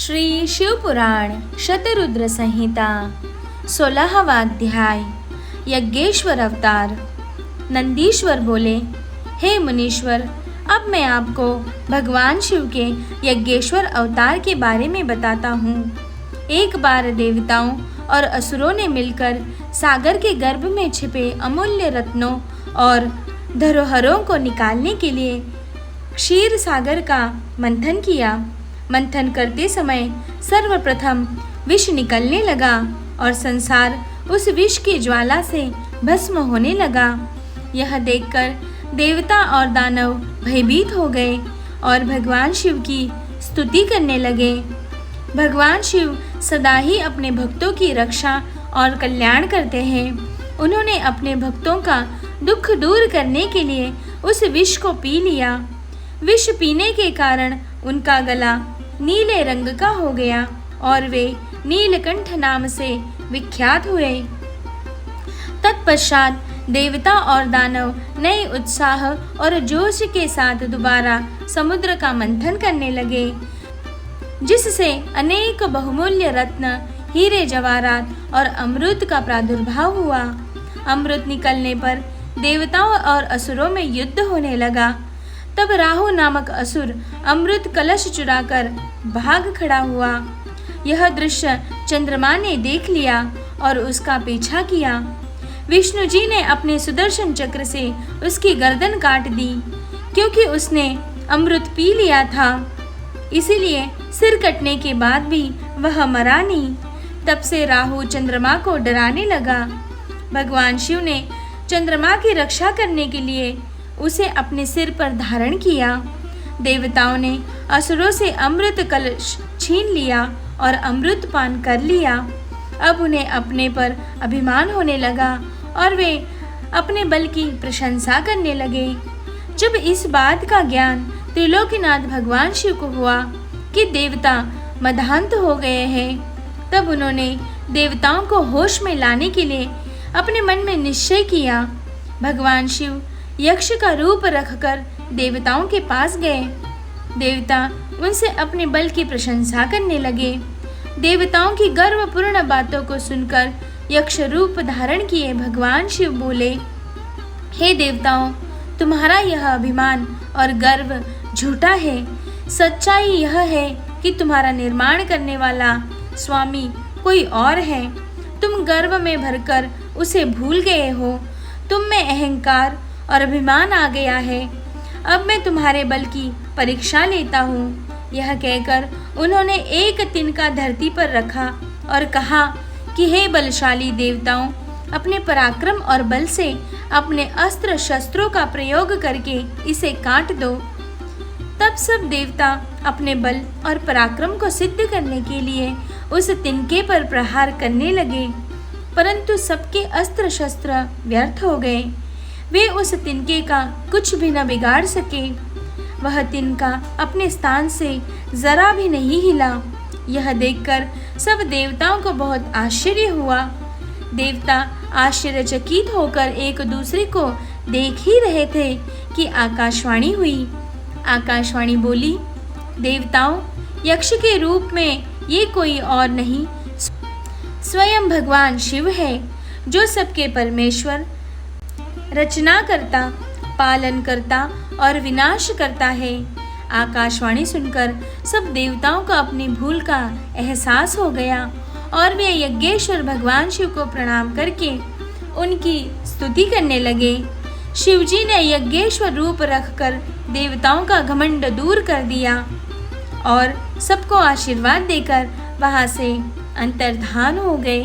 श्री शिवपुराण शतरुद्र संहिता 16वां अध्याय। यज्ञेश्वर अवतार। नंदीश्वर बोले, हे मुनीश्वर, अब मैं आपको भगवान शिव के यज्ञेश्वर अवतार के बारे में बताता हूँ। एक बार देवताओं और असुरों ने मिलकर सागर के गर्भ में छिपे अमूल्य रत्नों और धरोहरों को निकालने के लिए क्षीर सागर का मंथन किया। मंथन करते समय सर्वप्रथम विष निकलने लगा और संसार उस विष की ज्वाला से भस्म होने लगा। यह देखकर देवता और दानव भयभीत हो गए और भगवान शिव की स्तुति करने लगे। भगवान शिव सदा ही अपने भक्तों की रक्षा और कल्याण करते हैं। उन्होंने अपने भक्तों का दुख दूर करने के लिए उस विष को पी लिया। विष पीने के कारण उनका गला नीले रंग का हो गया और वे नीलकंठ नाम से विख्यात हुए। तत्पश्चात देवता और दानव नए उत्साह और जोश के साथ दोबारा समुद्र का मंथन करने लगे, जिससे अनेक बहुमूल्य रत्न, हीरे जवाहरात और अमृत का प्रादुर्भाव हुआ। अमृत निकलने पर देवताओं और असुरों में युद्ध होने लगा। तब राहु नामक असुर अमृत कलश चुराकर भाग खड़ा हुआ। यह दृश्य चंद्रमा ने देख लिया और उसका पीछा किया। विष्णु जी ने अपने सुदर्शन चक्र से उसकी गर्दन काट दी। क्योंकि उसने अमृत पी लिया था, इसीलिए सिर कटने के बाद भी वह मरा नहीं। तब से राहु चंद्रमा को डराने लगा। भगवान शिव ने चंद्रमा की रक्षा करने के लिए उसे अपने सिर पर धारण किया। देवताओं ने असुरों से अमृत कलश छीन लिया और अमृत पान कर लिया। अब उन्हें अपने पर अभिमान होने लगा और वे अपने बल की प्रशंसा करने लगे। जब इस बात का ज्ञान त्रिलोकीनाथ भगवान शिव को हुआ कि देवता मदान्त हो गए हैं, तब उन्होंने देवताओं को होश में लाने के लिए अपने मन में निश्चय किया। भगवान शिव यक्ष का रूप रखकर देवताओं के पास गए। देवता उनसे अपने बल की प्रशंसा करने लगे। देवताओं की गर्वपूर्ण बातों को सुनकर यक्ष रूप धारण किए भगवान शिव बोले, हे देवताओं, तुम्हारा यह अभिमान और गर्व झूठा है। सच्चाई यह है कि तुम्हारा निर्माण करने वाला स्वामी कोई और है। तुम गर्व में भरकर उसे भूल गए हो। तुम में अहंकार और अभिमान आ गया है। अब मैं तुम्हारे बल की परीक्षा लेता हूँ। यह कहकर उन्होंने एक तिनका धरती पर रखा और कहा कि हे बलशाली देवताओं, अपने पराक्रम और बल से अपने अस्त्र शस्त्रों का प्रयोग करके इसे काट दो। तब सब देवता अपने बल और पराक्रम को सिद्ध करने के लिए उस तिनके पर प्रहार करने लगे, परंतु सबके अस्त्र शस्त्र व्यर्थ हो गए। वे उस तिनके का कुछ भी न बिगाड़ सके। वह तिनका अपने स्थान से जरा भी नहीं हिला। यह देखकर सब देवताओं को बहुत आश्चर्य हुआ। देवता आश्चर्यचकित होकर एक दूसरे को देख ही रहे थे कि आकाशवाणी हुई। आकाशवाणी बोली, देवताओं, यक्ष के रूप में ये कोई और नहीं, स्वयं भगवान शिव है, जो सबके परमेश्वर, रचना करता, पालन करता और विनाश करता है। आकाशवाणी सुनकर सब देवताओं को अपनी भूल का एहसास हो गया और वे यज्ञेश्वर भगवान शिव को प्रणाम करके उनकी स्तुति करने लगे। शिवजी ने यज्ञेश्वर रूप रखकर देवताओं का घमंड दूर कर दिया और सबको आशीर्वाद देकर वहां से अंतर्धान हो गए।